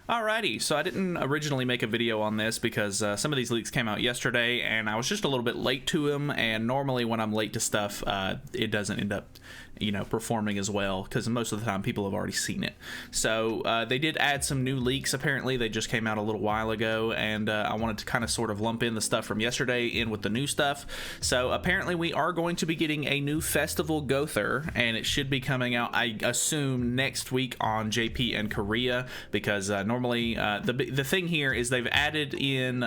Alrighty, so I didn't originally make a video on this because some of these leaks came out yesterday and I was just a little bit late to them, and normally when I'm late to stuff, it doesn't end up, performing as well because most of the time people have already seen it. So they did add some new leaks. Apparently they just came out a little while ago, and I wanted to kind of sort of lump in the stuff from yesterday in with the new stuff. So apparently we are going to be getting a new festival Gother, and it should be coming out, I assume, next week on JP and Korea, because normally the thing here is they've added in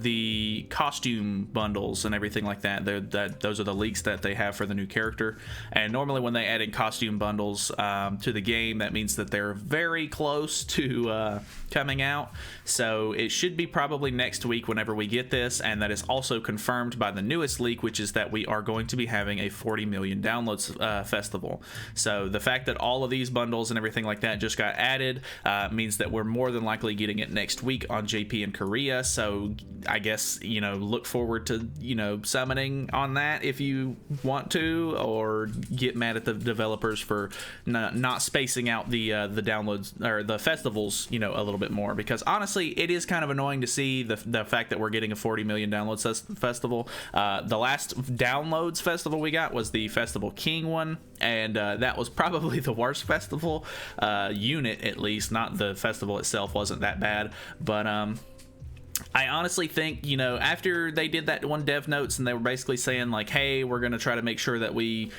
the costume bundles and everything like that. Those are the leaks that they have for the new character, and normally when they add in costume bundles to the game, that means that they're very close to coming out. So it should be probably next week whenever we get this, and that is also confirmed by the newest leak, which is that we are going to be having a 40 million downloads festival. So the fact that all of these bundles and everything like that just got added means that we're more than likely getting it next week on JP and Korea. So I guess, look forward to, summoning on that if you want to, or get mad at the developers for not spacing out the downloads or the festivals, a little bit more, because honestly it is kind of annoying to see the fact that we're getting a 40 million downloads festival. The last downloads festival we got was the Festival King one, and that was probably the worst festival unit, at least. Not the festival itself wasn't that bad, but I honestly think, after they did that one dev notes and they were basically saying like, hey, we're going to try to make sure that we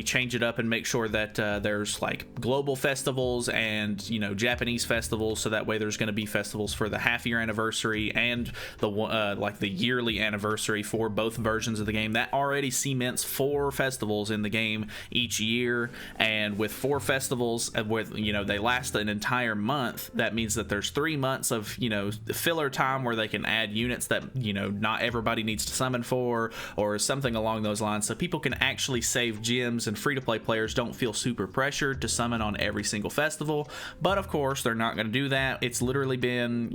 change it up and make sure that there's like global festivals and, Japanese festivals, so that way there's going to be festivals for the half-year anniversary and the like the yearly anniversary for both versions of the game. That already cements 4 festivals in the game each year, and with 4 festivals, with they last an entire month, that means that there's 3 months of filler time where they can add units that not everybody needs to summon for, or something along those lines, so people can actually save gems and free-to-play players don't feel super pressured to summon on every single festival. But of course they're not going to do that. It's literally been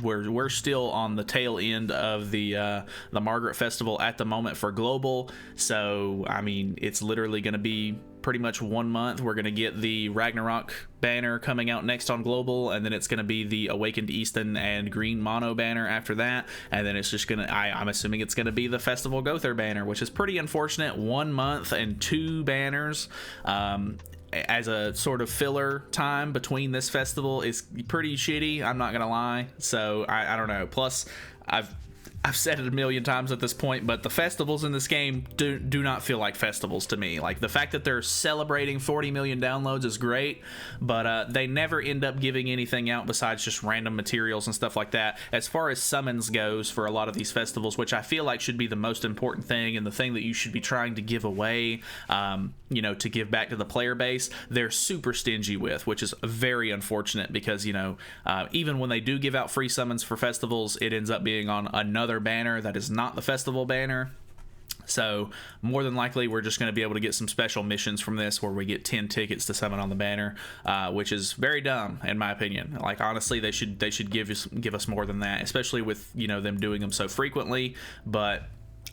we're still on the tail end of the Margaret Festival at the moment for global, so I mean it's literally going to be pretty much 1 month. We're going to get the Ragnarok banner coming out next on global, and then it's going to be the Awakened Easton and Green Mono banner after that, and then it's just going to, I'm assuming it's going to be the Festival Gother banner, which is pretty unfortunate. 1 month and 2 banners as a sort of filler time between this festival is pretty shitty, I'm not gonna lie. So I don't know. Plus I've said it a million times at this point, but the festivals in this game do not feel like festivals to me. Like, the fact that they're celebrating 40 million downloads is great, but they never end up giving anything out besides just random materials and stuff like that. As far as summons goes for a lot of these festivals, which I feel like should be the most important thing and the thing that you should be trying to give away, to give back to the player base, they're super stingy with, which is very unfortunate because, even when they do give out free summons for festivals, it ends up being on another banner that is not the festival banner. So more than likely we're just going to be able to get some special missions from this where we get 10 tickets to summon on the banner, which is very dumb in my opinion. Like, honestly, they should give us more than that, especially with them doing them so frequently. But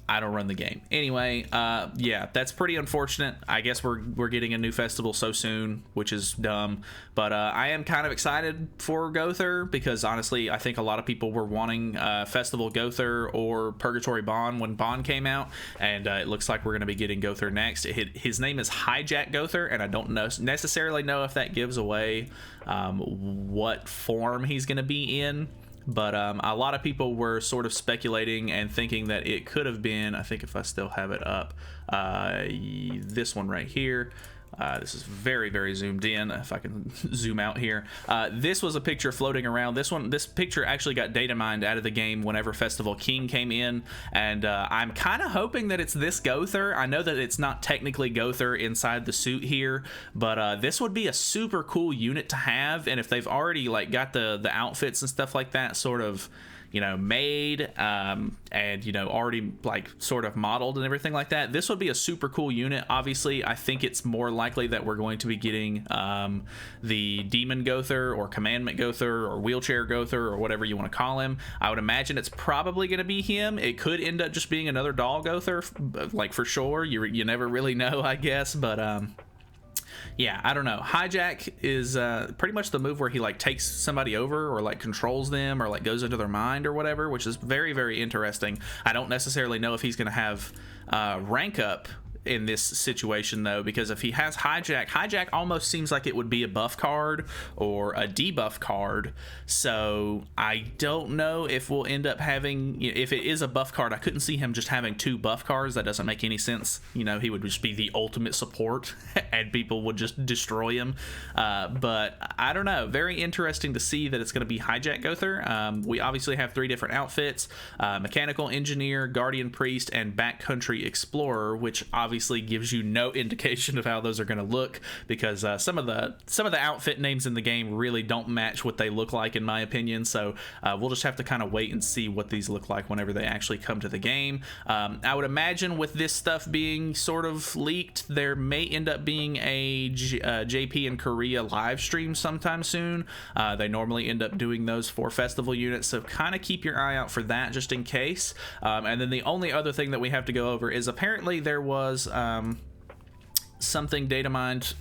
I don't run the game. Anyway, yeah, that's pretty unfortunate. I guess we're getting a new festival so soon, which is dumb. But I am kind of excited for Gowther because, honestly, I think a lot of people were wanting Festival Gowther or Purgatory Bond when Bond came out, and it looks like we're going to be getting Gowther next. His name is Hijack Gowther, and I don't necessarily know if that gives away what form he's going to be in. But a lot of people were sort of speculating and thinking that it could have been, I think if I still have it up, this one right here. This is very, very zoomed in. If I can zoom out here, this was a picture floating around. This picture actually got data mined out of the game whenever Festival King came in, and I'm kind of hoping that it's this Gowther. I know that it's not technically Gowther inside the suit here, but this would be a super cool unit to have. And if they've already like got the outfits and stuff like that sort of made and already like sort of modeled and everything like that, this would be a super cool unit. Obviously, I think it's more likely that we're going to be getting the Demon Gowther or Commandment Gowther or Wheelchair Gowther or whatever you want to call him. I would imagine it's probably going to be him. It could end up just being another doll Gowther, like, for sure. You never really know, I guess, but Yeah, I don't know. Hijack is pretty much the move where he like takes somebody over or like controls them or like goes into their mind or whatever, which is very, very interesting. I don't necessarily know if he's going to have rank up in this situation though, because if he has hijack almost seems like it would be a buff card or a debuff card, so I don't know if we'll end up having, if it is a buff card, I couldn't see him just having 2 buff cards. That doesn't make any sense. You know, he would just be the ultimate support and people would just destroy him, but I don't know. Very interesting to see that it's going to be hijack Gother. We obviously have 3 different outfits: mechanical engineer, guardian priest, and backcountry explorer, which obviously gives you no indication of how those are going to look, because some of the outfit names in the game really don't match what they look like, in my opinion. So we'll just have to kind of wait and see what these look like whenever they actually come to the game. I would imagine with this stuff being sort of leaked, there may end up being a JP in Korea live stream sometime soon. They normally end up doing those for festival units, so kind of keep your eye out for that just in case. And then the only other thing that we have to go over is apparently there was something data mined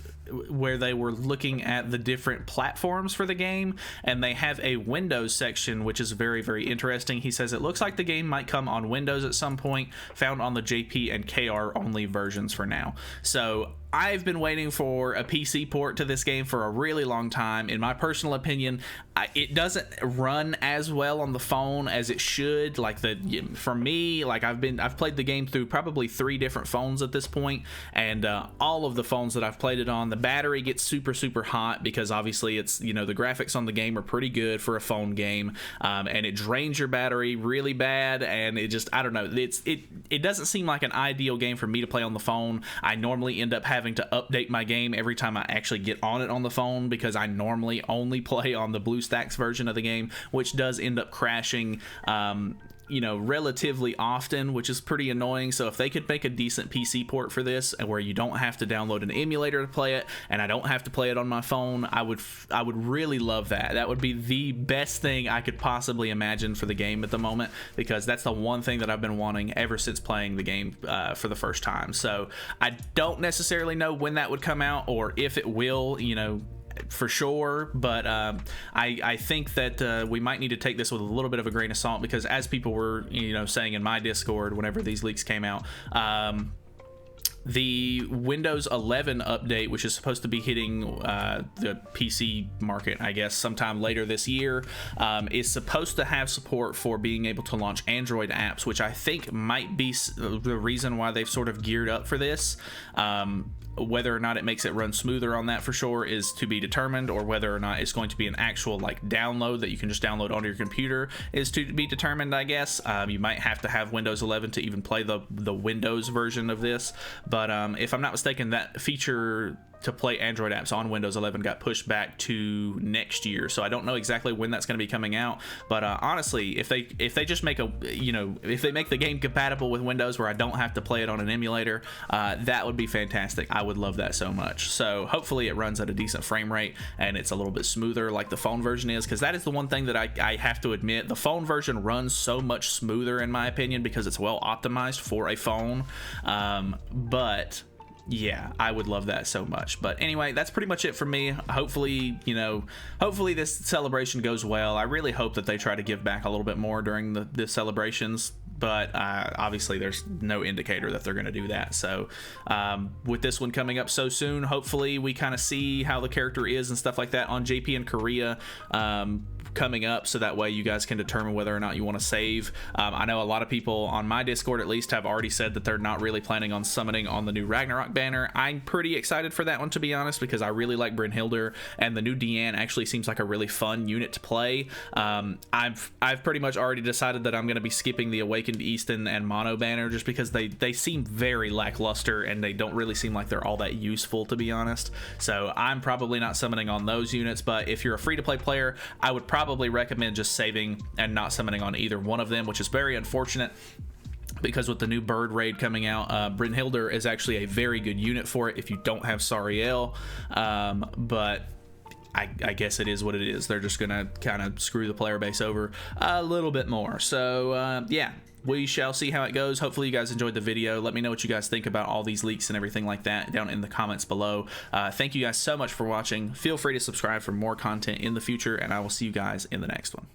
where they were looking at the different platforms for the game, and they have a Windows section, which is very, very interesting. He says it looks like the game might come on Windows at some point, found on the JP and KR only versions for now. So I've been waiting for a PC port to this game for a really long time. In my personal opinion, it doesn't run as well on the phone as it should. Like for me, like I've played the game through probably 3 different phones at this point, and all of the phones that I've played it on, the battery gets super, super hot because obviously it's, you know, the graphics on the game are pretty good for a phone game, and it drains your battery really bad, and it just, I don't know, it doesn't seem like an ideal game for me to play on the phone. I normally end up having to update my game every time I actually get on it on the phone, because I normally only play on the BlueStacks version of the game, which does end up crashing you know, relatively often, which is pretty annoying. So if they could make a decent PC port for this, and where you don't have to download an emulator to play it, and I don't have to play it on my phone, I would really love that. That would be the best thing I could possibly imagine for the game at the moment, because that's the one thing that I've been wanting ever since playing the game for the first time. So I don't necessarily know when that would come out, or if it will, you know, for sure, but I think that we might need to take this with a little bit of a grain of salt, because as people were, you know, saying in my Discord whenever these leaks came out, the Windows 11 update, which is supposed to be hitting the PC market, I guess, sometime later this year, is supposed to have support for being able to launch Android apps, which I think might be the reason why they've sort of geared up for this. Whether or not it makes it run smoother on that for sure is to be determined, or whether or not it's going to be an actual like download that you can just download onto your computer is to be determined, I guess. You might have to have Windows 11 to even play the Windows version of this, but if I'm not mistaken, that feature to play Android apps on Windows 11 got pushed back to next year, so I don't know exactly when that's going to be coming out. But honestly, if they just make a, you know, if they make the game compatible with Windows where I don't have to play it on an emulator, that would be fantastic. I would love that so much. So hopefully it runs at a decent frame rate and it's a little bit smoother like the phone version is, because that is the one thing that I have to admit, the phone version runs so much smoother in my opinion because it's well optimized for a phone. But yeah, I would love that so much. But anyway, that's pretty much it for me. Hopefully, you know, hopefully this celebration goes well. I really hope that they try to give back a little bit more during the celebrations, but obviously there's no indicator that they're going to do that. So with this one coming up so soon, hopefully we kind of see how the character is and stuff like that on JP and Korea coming up, so that way you guys can determine whether or not you want to save. I know a lot of people on my Discord at least have already said that they're not really planning on summoning on the new Ragnarok banner. I'm pretty excited for that one, to be honest, because I really like Brynhildr, and the new Deanne actually seems like a really fun unit to play. I've pretty much already decided that I'm going to be skipping the Awakened Easton and Mono banner, just because they seem very lackluster and they don't really seem like they're all that useful, to be honest. So I'm probably not summoning on those units, but if you're a free-to-play player, I would probably recommend just saving and not summoning on either one of them, which is very unfortunate, because with the new bird raid coming out, Brynhildr is actually a very good unit for it if you don't have Sariel, but I guess it is what it is. They're just gonna kind of screw the player base over a little bit more. So yeah, we shall see how it goes. Hopefully you guys enjoyed the video. Let me know what you guys think about all these leaks and everything like that down in the comments below. Thank you guys so much for watching. Feel free to subscribe for more content in the future, and I will see you guys in the next one.